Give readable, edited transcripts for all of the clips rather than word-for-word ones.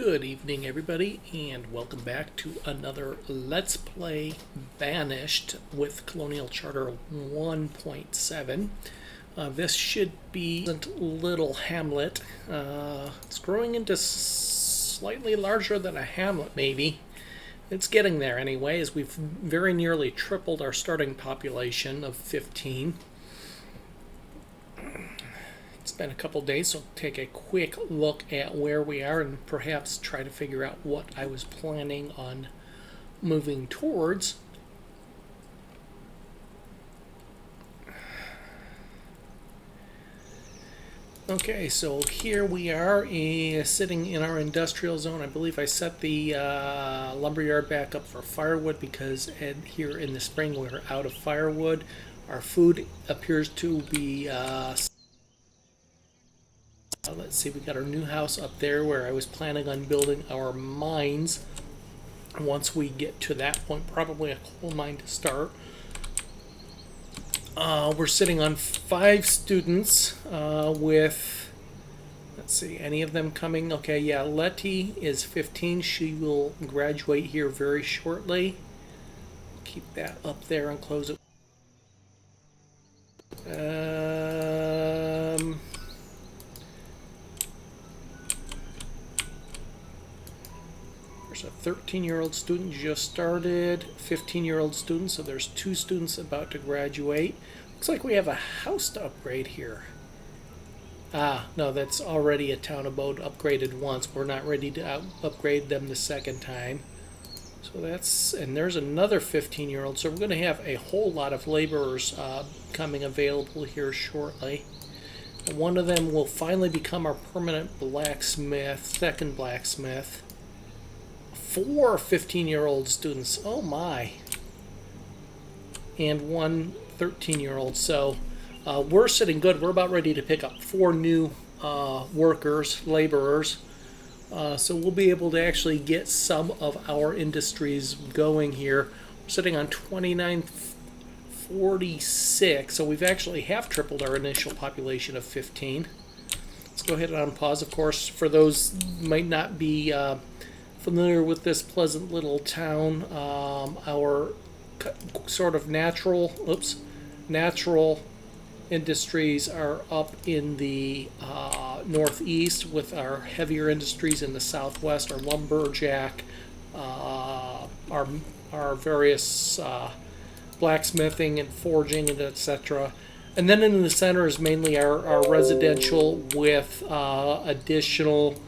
Good evening, everybody, and welcome back to another Let's Play Banished with Colonial Charter 1.7. This should be little hamlet. It's growing into slightly larger than a hamlet, maybe. It's getting there anyway, as we've very nearly tripled our starting population of 15. It's been a couple days, so I'll take a quick look at where we are and perhaps try to figure out what I was planning on moving towards. Okay, so here we are sitting in our industrial zone. I believe I set the lumberyard back up for firewood because here in the spring we're out of firewood. Our food appears to be let's see, we got our new house up there where I was planning on building our mines. Once we get to that point, probably a coal mine to start. We're sitting on 5 students with, let's see, any of them coming? Okay, yeah, Letty is 15. She will graduate here very shortly. Keep that up there and close it. There's a 13-year-old student just started, 15-year-old student, so there's 2 students about to graduate. Looks like we have a house to upgrade here. Ah, no, that's already a town abode upgraded once. We're not ready to upgrade them the second time. So that's, and there's another 15-year-old, so we're going to have a whole lot of laborers coming available here shortly. And one of them will finally become our permanent blacksmith, second blacksmith. 4 15-year-old students, oh my, and 1 13-year-old. So we're sitting good. We're about ready to pick up 4 new workers, laborers. So we'll be able to actually get some of our industries going here. We're sitting on 2946, so we've actually half tripled our initial population of 15. Let's go ahead and unpause. Of course, for those who might not be familiar with this pleasant little town, our sort of natural industries are up in the northeast, with our heavier industries in the southwest, our lumberjack, our various blacksmithing and forging and etc. And then in the center is mainly our residential with additional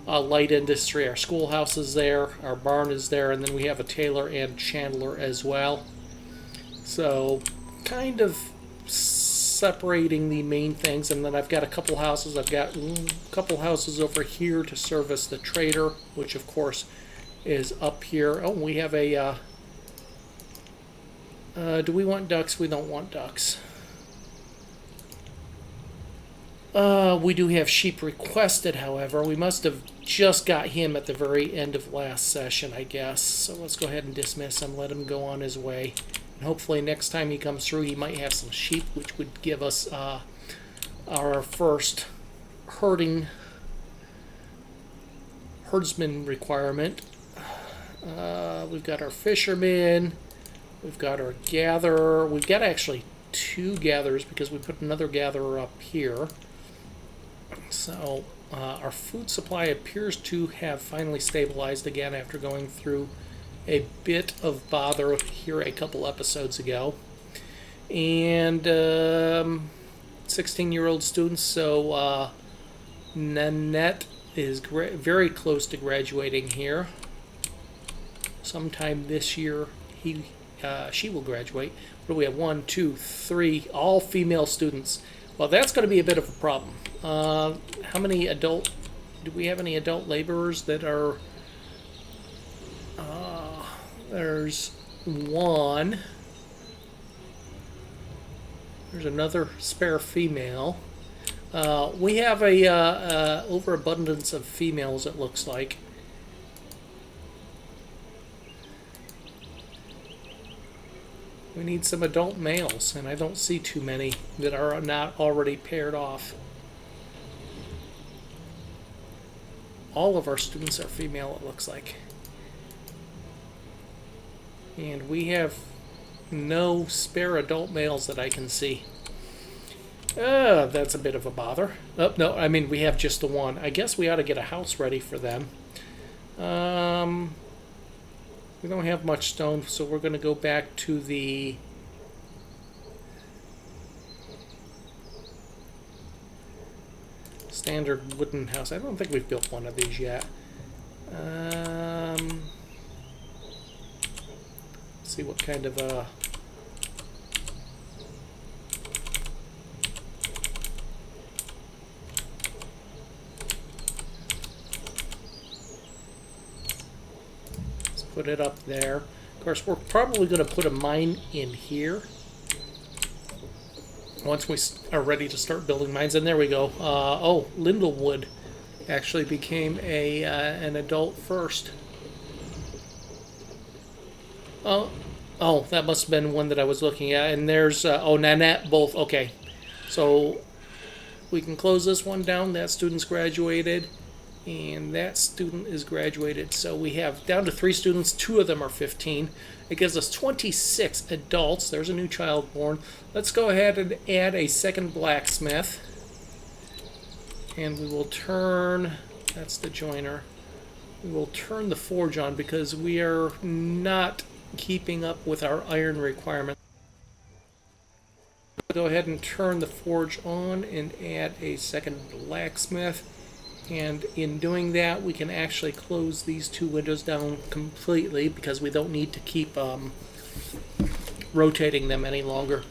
light industry. Our schoolhouse is there, our barn is there, and then we have a tailor and chandler as well. So kind of separating the main things, and then I've got a couple houses. I've got a couple houses over here to service the trader, which of course is up here. Oh, we have a do we want ducks? We don't want ducks. We do have sheep requested, however. We must have just got him at the very end of last session, I guess. So let's go ahead and dismiss him, let him go on his way. And hopefully next time he comes through, he might have some sheep, which would give us our first herdsman requirement. We've got our fishermen. We've got our gatherer. We've got actually 2 gatherers because we put another gatherer up here. So our food supply appears to have finally stabilized again after going through a bit of bother here a couple episodes ago. And 16-year-old students, so Nanette is very close to graduating here. Sometime this year she will graduate. What do we have? 1, 2, 3, all female students. Well, that's going to be a bit of a problem. How many adult... Do we have any adult laborers that are... there's 1. There's another spare female. We have a overabundance of females, it looks like. We need some adult males, and I don't see too many that are not already paired off. all of our students are female, it looks like. And we have no spare adult males that I can see. That's a bit of a bother. Oh, no, I mean, we have just the one. I guess we ought to get a house ready for them. We don't have much stone, so we're going to go back to the standard wooden house. I don't think we've built one of these yet. See what kind of a... Put it up there. Of course, we're probably going to put a mine in here once we are ready to start building mines. And there we go. Oh, Lindlewood actually became an adult first. Oh, that must have been one that I was looking at. And there's Nanette both. Okay, so we can close this one down. That student's graduated. And that student is graduated. So we have down to 3 students. 2 of them are 15. It gives us 26 adults. There's a new child born. Let's go ahead and add a second blacksmith. And we will turn, that's the joiner. We will turn the forge on because we are not keeping up with our iron requirement. Go ahead and turn the forge on and add a second blacksmith. And in doing that, we can actually close these 2 windows down completely because we don't need to keep rotating them any longer.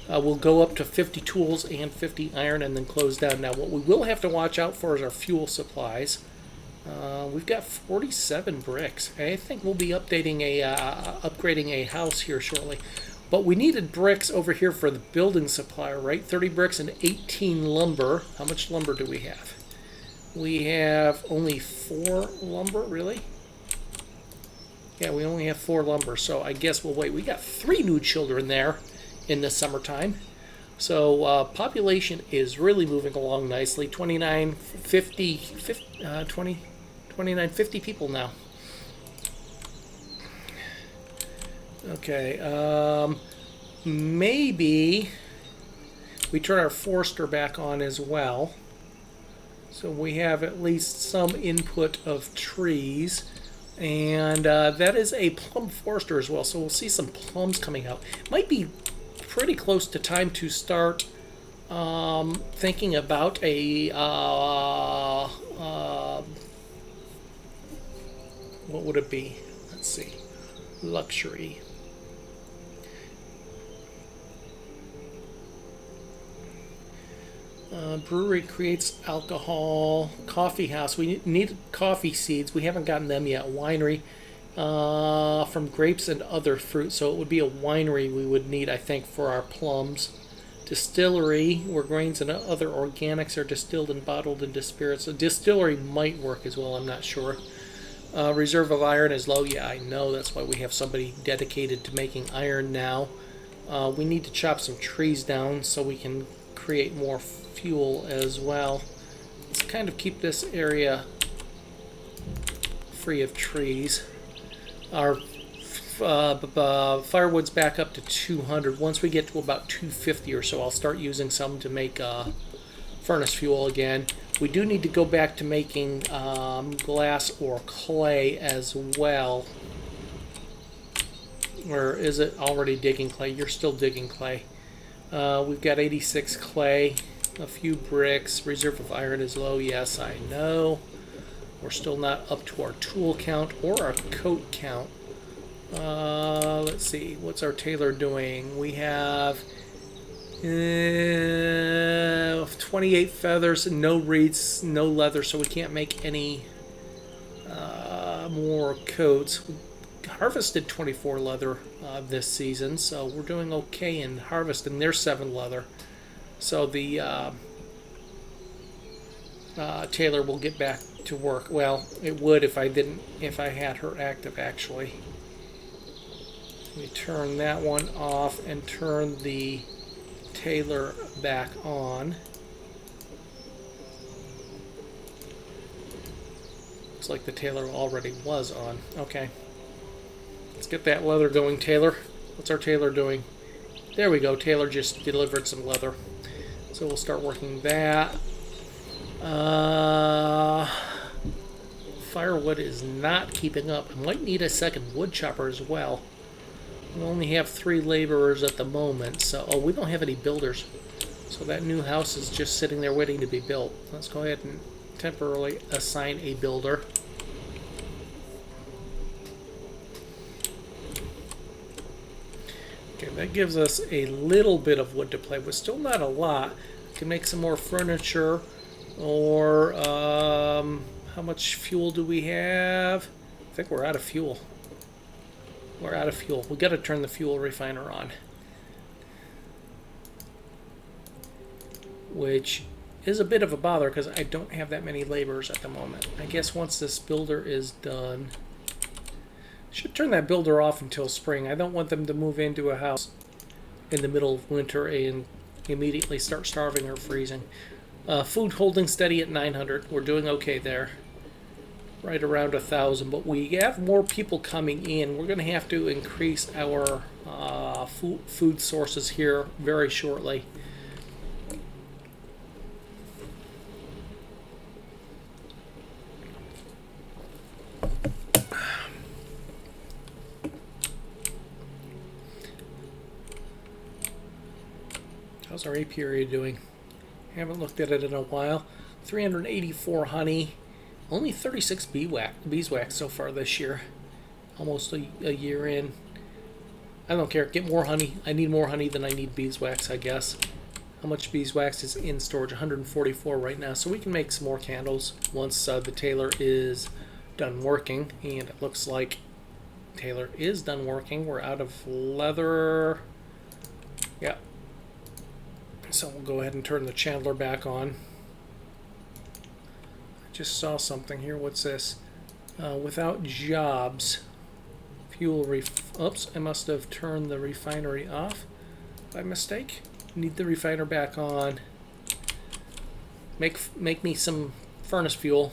We'll go up to 50 tools and 50 iron and then close down. Now, what we will have to watch out for is our fuel supplies. We've got 47 bricks. I think we'll be updating upgrading a house here shortly. But we needed bricks over here for the building supply, right? 30 bricks and 18 lumber. How much lumber do we have? We have only 4 lumber, really? Yeah, we only have 4 lumber, so I guess we'll wait. We got 3 new children there in the summertime. So population is really moving along nicely. 29, 50 people now. Okay, maybe we turn our forester back on as well. So we have at least some input of trees, and that is a plum forester as well. So we'll see some plums coming out. Might be pretty close to time to start thinking about a what would it be? Let's see, luxury. Brewery creates alcohol. Coffee house. We need coffee seeds. We haven't gotten them yet. Winery from grapes and other fruit. So it would be a winery we would need, I think, for our plums. Distillery, where grains and other organics are distilled and bottled into spirits. A distillery might work as well. I'm not sure. Reserve of iron is low. Yeah, I know. That's why we have somebody dedicated to making iron now. We need to chop some trees down so we can create more fuel as well. Let's kind of keep this area free of trees. Our firewood's back up to 200. Once we get to about 250 or so, I'll start using some to make furnace fuel again. We do need to go back to making glass or clay as well. Or is it already digging clay? You're still digging clay. We've got 86 clay, a few bricks. Reserve of iron is low. Yes, I know. We're still not up to our tool count or our coat count. Let's see. What's our tailor doing? We have 28 feathers, no reeds, no leather, so we can't make any more coats. We harvested 24 leather this season, so we're doing okay in harvesting. There's 7 leather. So the tailor will get back to work. Well, it would if I had her active, actually. We turn that one off and turn the tailor back on. Looks like the tailor already was on. Okay. Let's get that leather going, Taylor. What's our tailor doing? There we go. Taylor just delivered some leather. So we'll start working that. Firewood is not keeping up. I might need a second wood chopper as well. We only have 3 laborers at the moment, so... Oh, we don't have any builders. So that new house is just sitting there waiting to be built. Let's go ahead and temporarily assign a builder. Okay, that gives us a little bit of wood to play with. Still not a lot. We can make some more furniture. Or, how much fuel do we have? I think we're out of fuel. We're out of fuel. We got to turn the fuel refiner on. Which is a bit of a bother because I don't have that many laborers at the moment. I guess once this builder is done... Should turn that builder off until spring. I don't want them to move into a house in the middle of winter and immediately start starving or freezing. Food holding steady at 900. We're doing okay there. Right around 1,000. But we have more people coming in. We're going to have to increase our food sources here very shortly. How's our apiary doing? Haven't looked at it in a while. 384 honey. Only 36 beeswax so far this year. Almost a year in. I don't care. Get more honey. I need more honey than I need beeswax, I guess. How much beeswax is in storage? 144 right now. So we can make some more candles once the tailor is done working. And it looks like tailor is done working. We're out of leather. Yeah. So we'll go ahead and turn the chandler back on. I just saw something here. What's this? Without jobs, fuel oops, I must have turned the refinery off by mistake. Need the refiner back on. Make me some furnace fuel.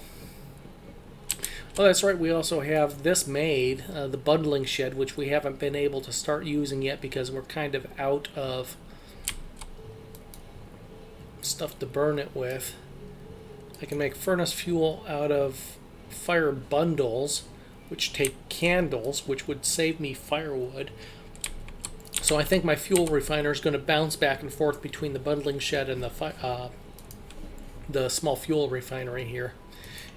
Oh, that's right. We also have this made, the bundling shed, which we haven't been able to start using yet because we're kind of out of stuff to burn it with. I can make furnace fuel out of fire bundles, which take candles, which would save me firewood. So I think my fuel refiner is going to bounce back and forth between the bundling shed and the small fuel refinery here.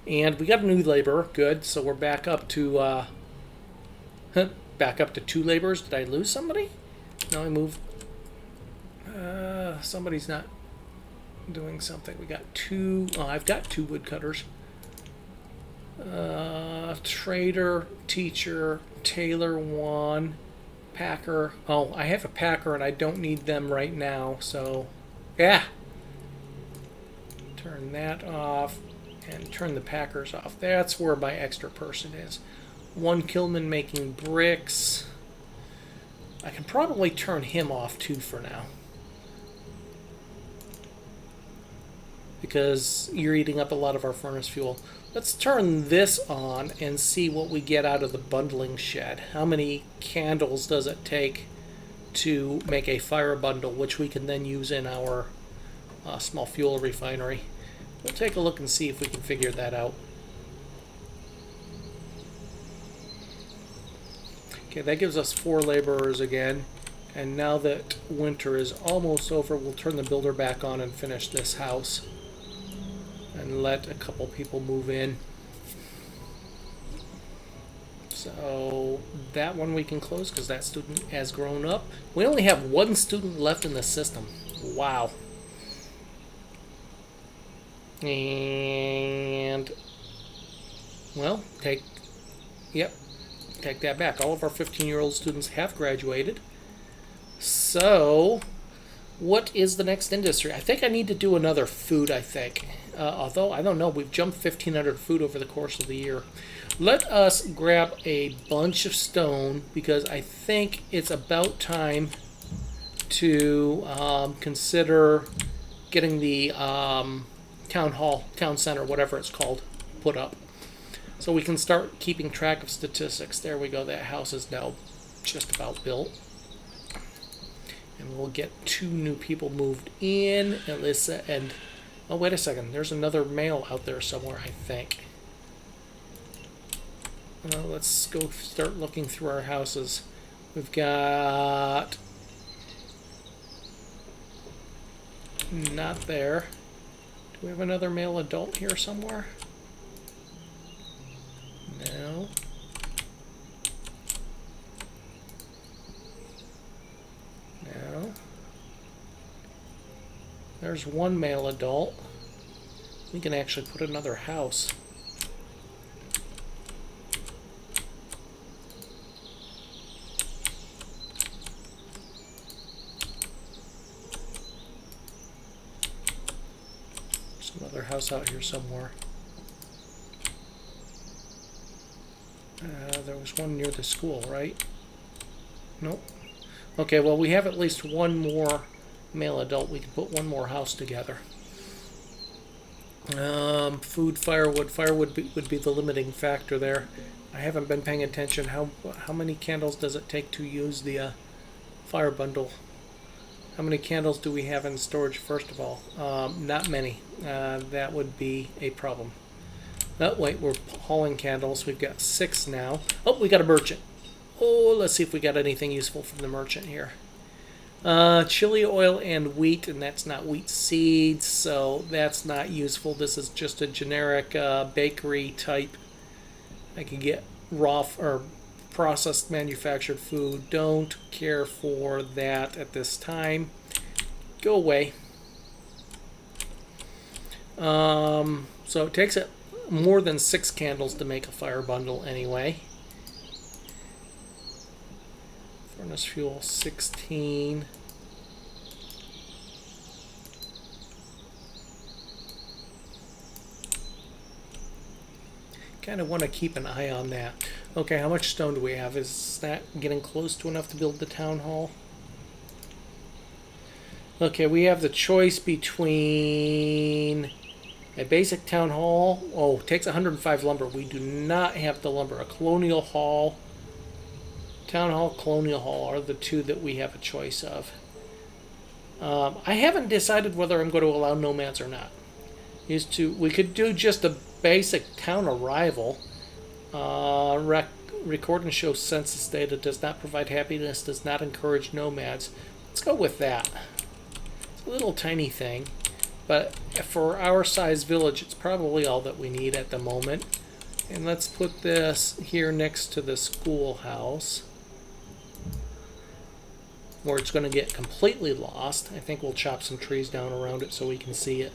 And we got a new laborer. Good. So we're back up to 2 laborers. Did I lose somebody? No, I moved. Somebody's not doing something. We got 2. Oh, I've got 2 woodcutters. Trader, teacher, tailor 1, packer. Oh, I have a packer and I don't need them right now, so yeah. Turn that off and turn the packers off. That's where my extra person is. 1 Killman making bricks. I can probably turn him off too for now, because you're eating up a lot of our furnace fuel. Let's turn this on and see what we get out of the bundling shed. How many candles does it take to make a fire bundle, which we can then use in our small fuel refinery? We'll take a look and see if we can figure that out. Okay, that gives us 4 laborers again. And now that winter is almost over, we'll turn the builder back on and finish this house. And let a couple people move in. So that one we can close because that student has grown up. We only have 1 student left in the system. Wow. And well, take that back. All of our 15-year-old students have graduated. So what is the next industry? I think I need to do another food, I think. Although, I don't know, we've jumped 1,500 food over the course of the year. Let us grab a bunch of stone, because I think it's about time to consider getting the town hall, town center, whatever it's called, put up. So we can start keeping track of statistics. There we go. That house is now just about built. And we'll get 2 new people moved in. Alyssa and... Oh, wait a second. There's another male out there somewhere, I think. Let's go start looking through our houses. We've got... Not there. Do we have another male adult here somewhere? No. No. There's 1 male adult. We can actually put another house. There's another house out here somewhere. There was one near the school, right? Nope. Okay, well, we have at least 1 more male adult. We can put 1 more house together. Food, firewood. Firewood would be the limiting factor there. I haven't been paying attention. How many candles does it take to use the fire bundle? How many candles do we have in storage, first of all? Not many. That would be a problem. Oh, wait, we're hauling candles. We've got 6 now. Oh, we got a merchant. Oh, let's see if we got anything useful from the merchant here. Chili oil and wheat, and that's not wheat seeds, so that's not useful. This is just a generic bakery type. I can get raw or processed manufactured food. Don't care for that at this time. Go away. So it takes more than 6 candles to make a fire bundle anyway. Furnace fuel 16. Kind of want to keep an eye on that. Okay, how much stone do we have? Is that getting close to enough to build the town hall? Okay, we have the choice between a basic town hall. Oh, it takes 105 lumber. We do not have the lumber. A colonial hall. Town hall, colonial hall are the 2 that we have a choice of. I haven't decided whether I'm going to allow nomads or not. We could do just a basic town arrival. Record and show census data does not provide happiness, does not encourage nomads. Let's go with that. It's a little tiny thing, but for our size village, it's probably all that we need at the moment. And let's put this here next to the schoolhouse, where it's going to get completely lost. I think we'll chop some trees down around it so we can see it.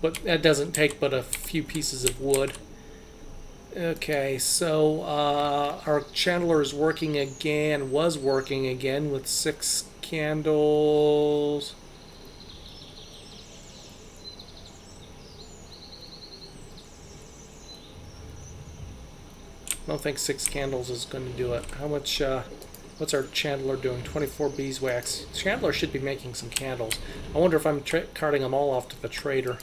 But that doesn't take but a few pieces of wood. Okay, so our chandler is working again, was working again with 6 candles. I don't think 6 candles is going to do it. How much, what's our chandler doing? 24 beeswax. Chandler should be making some candles. I wonder if I'm carting them all off to the trader.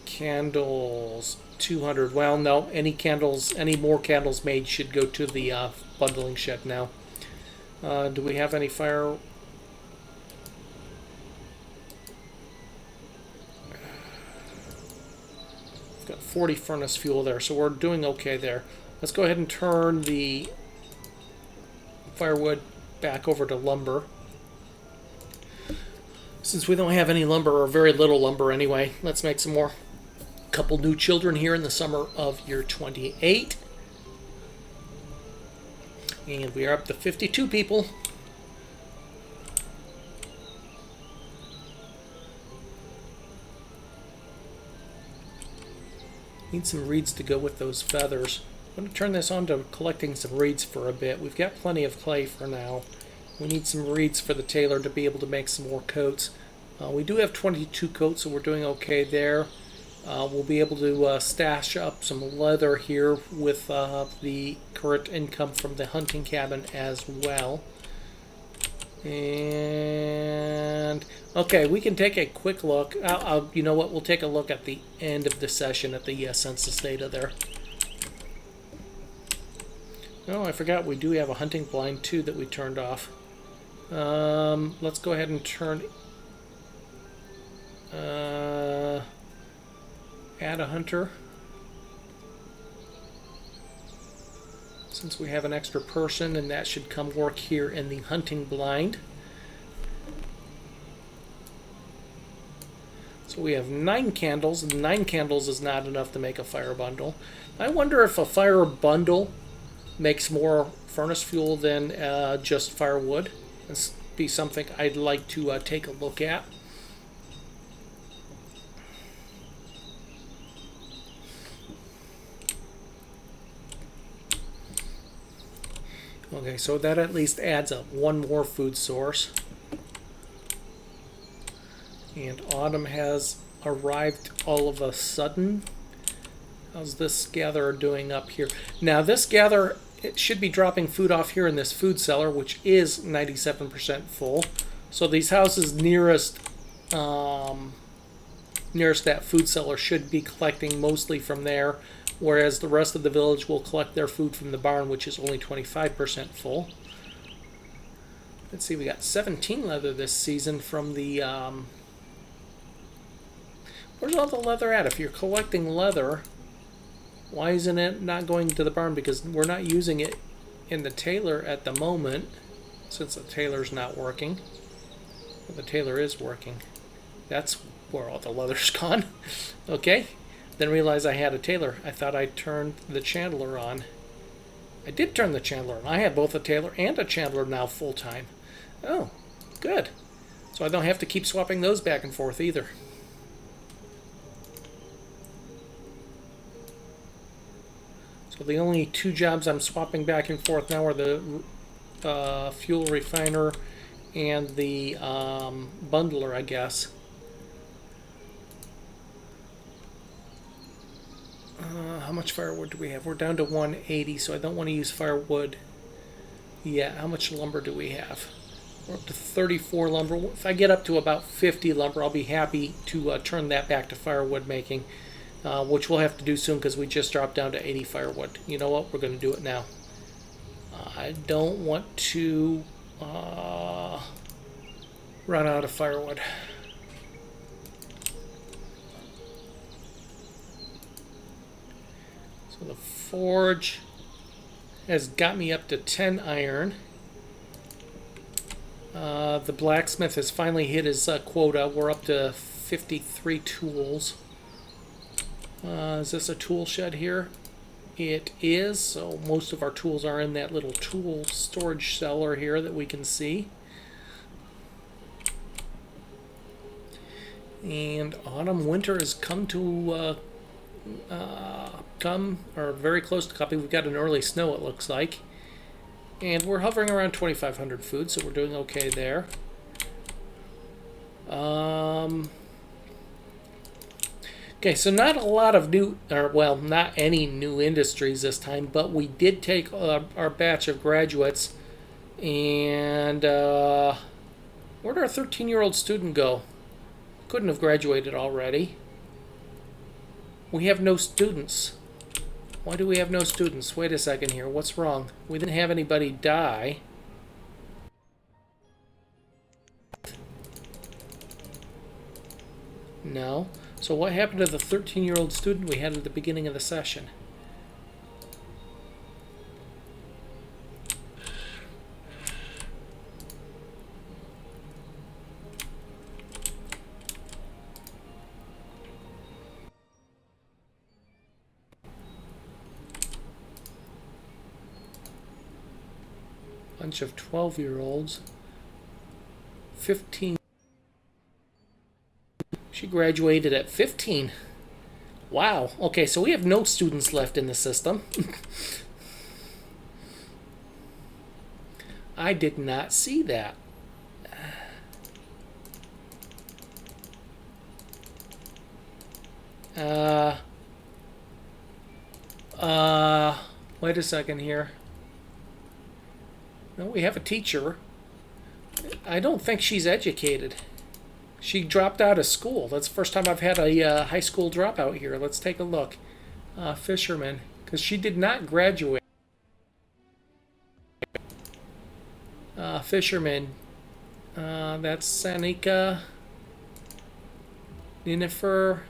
Candles, 200. Well, no, any more candles made should go to the bundling shed now. Do we have any fire? We've got 40 furnace fuel there, so we're doing okay there. Let's go ahead and turn the firewood back over to lumber. Since we don't have any lumber, or very little lumber anyway, let's make some more. Couple new children here in the summer of year 28. And we are up to 52 people. Need some reeds to go with those feathers. I'm going to turn this on to collecting some reeds for a bit. We've got plenty of clay for now. We need some reeds for the tailor to be able to make some more coats. We do have 22 coats, so we're doing okay there. We'll be able to stash up some leather here with the current income from the hunting cabin as well. And okay, we can take a quick look. You know what? We'll take a look at the end of the session at the census data there. Oh, I forgot we do have a hunting blind too that we turned off. Let's go ahead and turn. Add a hunter. Since we have an extra person, and that should come work here in the hunting blind. So we have 9 candles, and 9 candles is not enough to make a fire bundle. I wonder if a fire bundle makes more furnace fuel than just firewood. This be something I'd like to take a look at. Okay, so that at least adds up one more food source. And autumn has arrived all of a sudden. How's this gatherer doing up here? Now this gatherer, it should be dropping food off here in this food cellar, which is 97% full. So these houses nearest that food cellar should be collecting mostly from there, whereas the rest of the village will collect their food from the barn, which is only 25% full. Let's see, we got 17 leather this season from the... where's all the leather at? If you're collecting leather, why isn't it not going to the barn? Because we're not using it in the tailor at the moment, since the tailor's not working. Well, the tailor is working. That's where all the leather's gone. Okay. Then realized I had a tailor. I thought I turned the chandler on. I did turn the chandler on. I have both a tailor and a chandler now full-time. Oh, good. So I don't have to keep swapping those back and forth either. So the only 2 jobs I'm swapping back and forth now are the fuel refiner and the bundler, I guess. How much firewood do we have? We're down to 180, so I don't want to use firewood. Yeah, how much lumber do we have? We're up to 34 lumber. If I get up to about 50 lumber, I'll be happy to turn that back to firewood making, which we'll have to do soon because we just dropped down to 80 firewood. You know what? We're going to do it now. I don't want to run out of firewood. So the forge has got me up to 10 iron. The blacksmith has finally hit his quota. We're up to 53 tools. Is this a tool shed here? It is. So most of our tools are in that little tool storage cellar here that we can see. And autumn winter has come to or very close to coming. We've got an early snow, it looks like. And we're hovering around 2,500 food, so we're doing okay there. Okay, so not a lot of new, or well, not any new industries this time, but we did take our batch of graduates, and where'd our 13-year-old student go? Couldn't have graduated already. We have no students. Why do we have no students? Wait a second here. What's wrong? We didn't have anybody die. No. So what happened to the 13-year-old student we had at the beginning of the session? Bunch of 12-year-olds. 15. She graduated at 15. Wow. Okay, so we have no students left in the system. I did not see that. Wait a second here. No, we have a teacher. I don't think she's educated. She dropped out of school. That's the first time I've had a high school dropout here. Let's take a look. Fisherman, because she did not graduate. Fisherman. That's Sanika. Ninefer.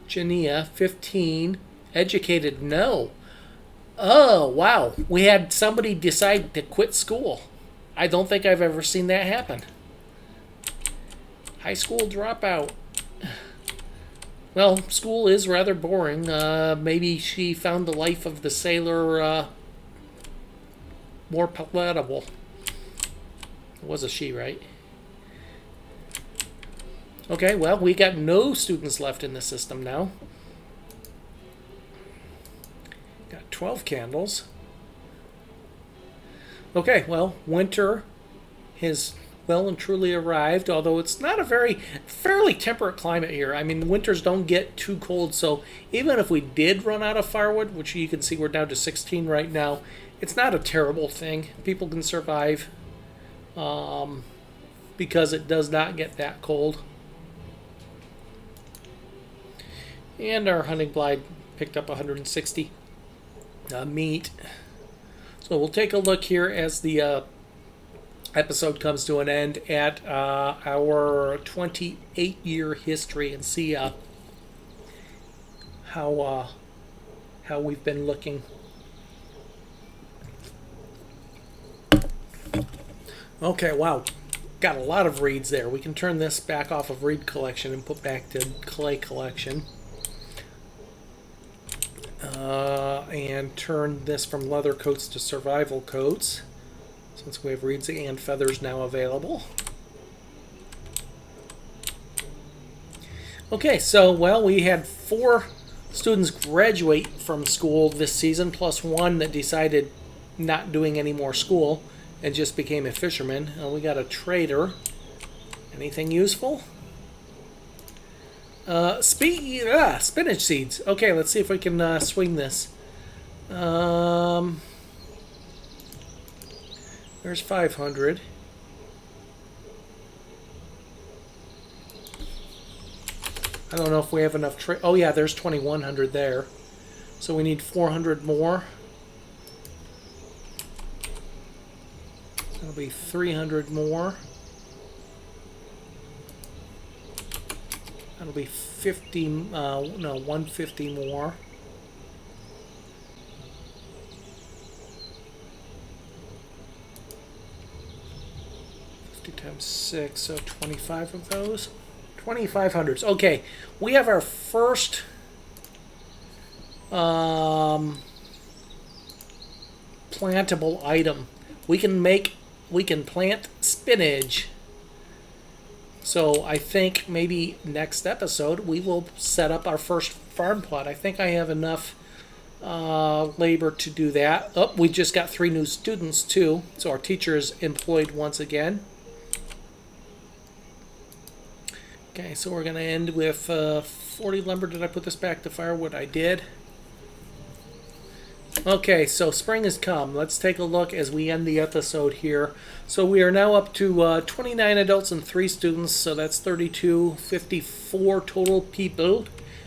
Jania, 15. Educated, no. Oh, wow. We had somebody decide to quit school. I don't think I've ever seen that happen. High school dropout. Well, school is rather boring. Maybe she found the life of the sailor more palatable. It was a she, right? Okay, well, we got no students left in the system now. Got 12 candles. Okay, well, winter has well and truly arrived, although it's not a fairly temperate climate here. I mean, winters don't get too cold, so even if we did run out of firewood, which you can see we're down to 16 right now, it's not a terrible thing. People can survive because it does not get that cold. And our hunting blind picked up 160 meat. So we'll take a look here as the episode comes to an end at our 28-year history and see how we've been looking. Okay, wow. Got a lot of reeds there. We can turn this back off of reed collection and put back to clay collection. And turn this from leather coats to survival coats, since we have reeds and feathers now available. Okay, so, well, we had 4 students graduate from school this season, plus 1 that decided not doing any more school and just became a fisherman. We got a trader. Anything useful? Spinach seeds. Okay, let's see if we can swing this. There's 500. I don't know if we have enough oh yeah, there's 2100 there. So we need 400 more. That'll be 300 more. That'll be 50, no, 150 more. Times 6, so 25 of those. 2500s. Okay, we have our first plantable item. We can plant spinach. So I think maybe next episode we will set up our first farm plot. I think I have enough labor to do that. Oh, we just got 3 new students too, so our teacher is employed once again. Okay, so we're going to end with 40 lumber. Did I put this back to firewood? I did. Okay, so spring has come. Let's take a look as we end the episode here. So we are now up to 29 adults and 3 students, so that's 32, 54 total people.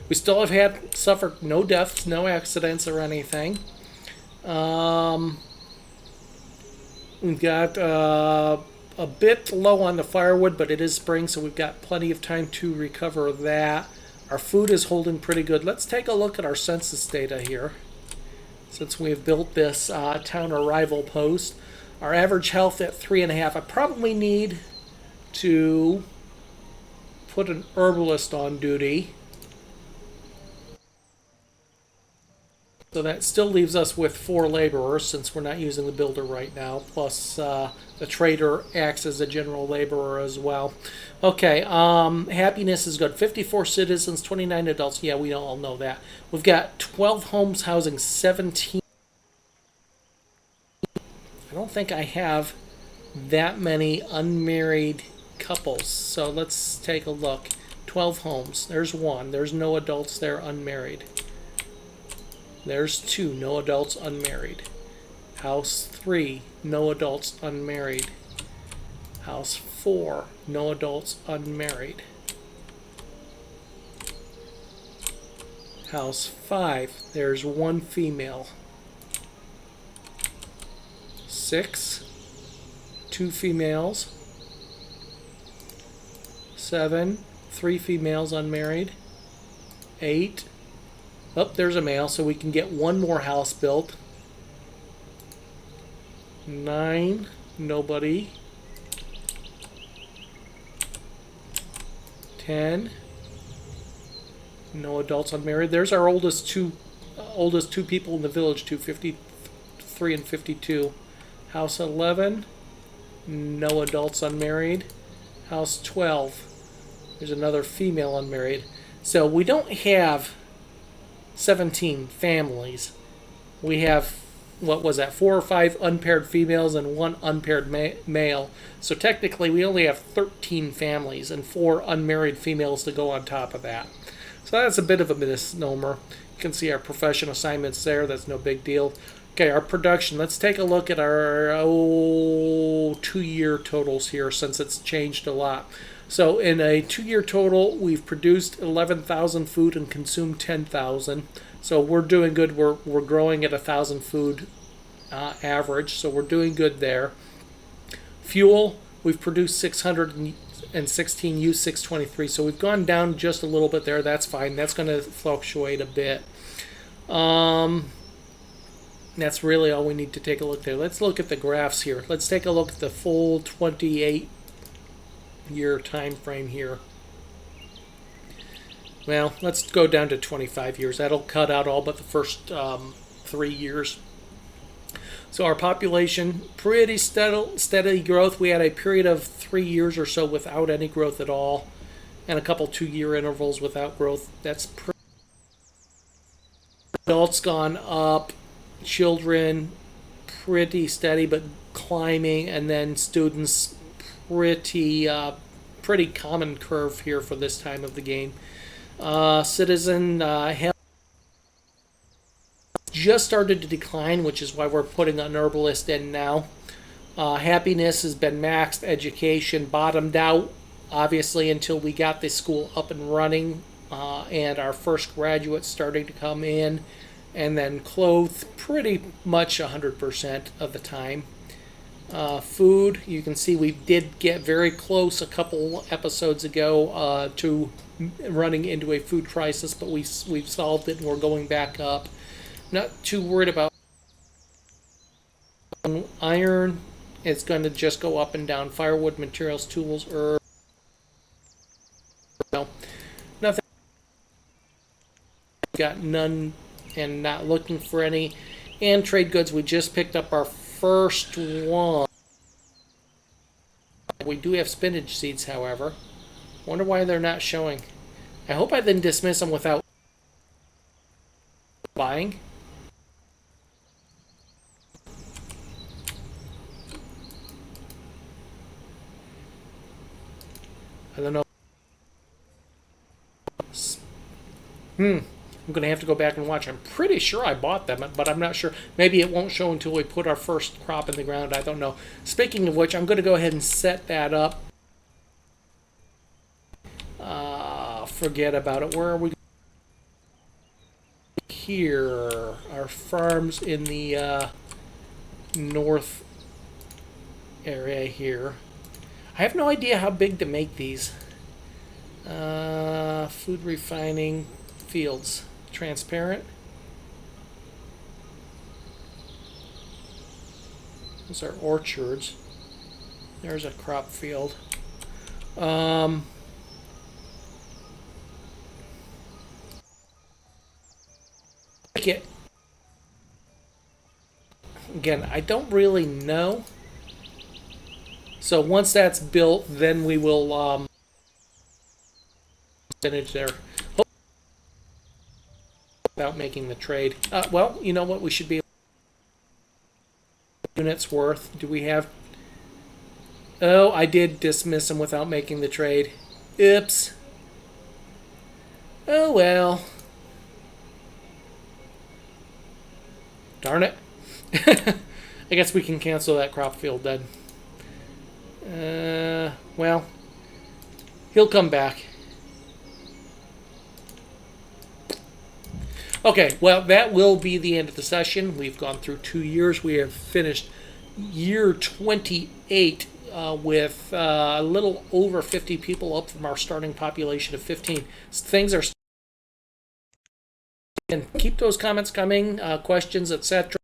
We still have suffered no deaths, no accidents or anything. We've got a bit low on the firewood, but it is spring, so we've got plenty of time to recover that. Our food is holding pretty good. Let's take a look at our census data here. Since we've built this town arrival post, our average health at 3.5. I probably need to put an herbalist on duty. So that still leaves us with 4 laborers, since we're not using the builder right now, plus the trader acts as a general laborer as well. Okay, happiness is good. 54 citizens, 29 adults. Yeah, we all know that. We've got 12 homes housing 17. I don't think I have that many unmarried couples, so let's take a look. 12 homes. There's 1. There's no adults there unmarried. There's 2, no adults unmarried. House 3, no adults unmarried. House 4, no adults, unmarried. House 5, there's 1 female. 6, 2 females. 7, 3 females, unmarried. 8, oh, there's a male, so we can get 1 more house built. 9, nobody. 10, no adults, unmarried. There's our oldest two people in the village, 53 and 52. House 11, no adults, unmarried. House 12, there's another female unmarried. So we don't have 17 families. We have, what was that, 4 or 5 unpaired females and 1 unpaired male. So technically we only have 13 families and 4 unmarried females to go on top of that. So that's a bit of a misnomer. You can see our profession assignments there. That's no big deal. Okay, our production. Let's take a look at our 2-year totals here, since it's changed a lot. So in a 2-year total, we've produced 11,000 food and consumed 10,000. So we're doing good. We're growing at 1,000 food average, so we're doing good there. Fuel, we've produced 616, used 623. So we've gone down just a little bit there. That's fine. That's going to fluctuate a bit. That's really all we need to take a look there. Let's look at the graphs here. Let's take a look at the full 28-year time frame here. Well, let's go down to 25 years. That'll cut out all but the first 3 years. So our population, pretty steady growth. We had a period of 3 years or so without any growth at all, and a couple 2-year intervals without growth. That's pretty. Adults gone up, children pretty steady but climbing, and then students pretty common curve here for this time of the game. Citizen health just started to decline, which is why we're putting an herbalist in now. Happiness has been maxed. Education bottomed out, obviously, until we got the school up and running, and our first graduates starting to come in, and then clothed pretty much 100% of the time. Food, you can see we did get very close a couple episodes ago to running into a food crisis, but we've solved it and we're going back up. Not too worried about iron. It's going to just go up and down. Firewood, materials, tools, herbs. No, nothing. Got none and not looking for any. And trade goods, we just picked up our first one. We do have spinach seeds, however. Wonder why they're not showing. I hope I didn't dismiss them without buying. I don't know. I'm going to have to go back and watch. I'm pretty sure I bought them, but I'm not sure. Maybe it won't show until we put our first crop in the ground. I don't know. Speaking of which, I'm going to go ahead and set that up. Forget about it. Where are we? Here. Our farm's in the north area here. I have no idea how big to make these. Food refining fields. Transparent. Those are orchards. There's a crop field. Again, I don't really know. So once that's built, then we will finish there. Without making the trade. Well, you know what? We should be units worth. Do we have? Oh, I did dismiss them without making the trade. Oops. Oh well. Darn it. I guess we can cancel that crop field then. Well, he'll come back. Okay, well, that will be the end of the session. We've gone through 2 years. We have finished year 28 with a little over 50 people, up from our starting population of 15. Things are. And keep those comments coming, questions, etc.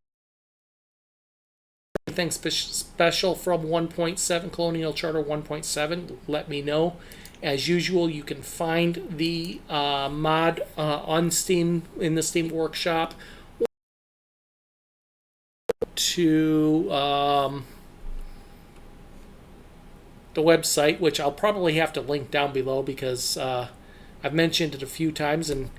Anything special from 1.7, Colonial Charter 1.7, let me know. As usual, you can find the mod on Steam in the Steam Workshop, to the website, which I'll probably have to link down below because I've mentioned it a few times, and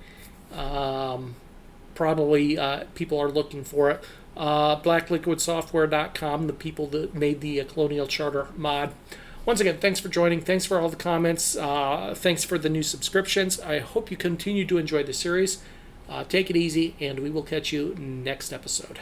probably people are looking for it. BlackLiquidSoftware.com, the people that made the Colonial Charter mod. Once again, thanks for joining. Thanks for all the comments. Thanks for the new subscriptions. I hope you continue to enjoy the series. Take it easy, and we will catch you next episode.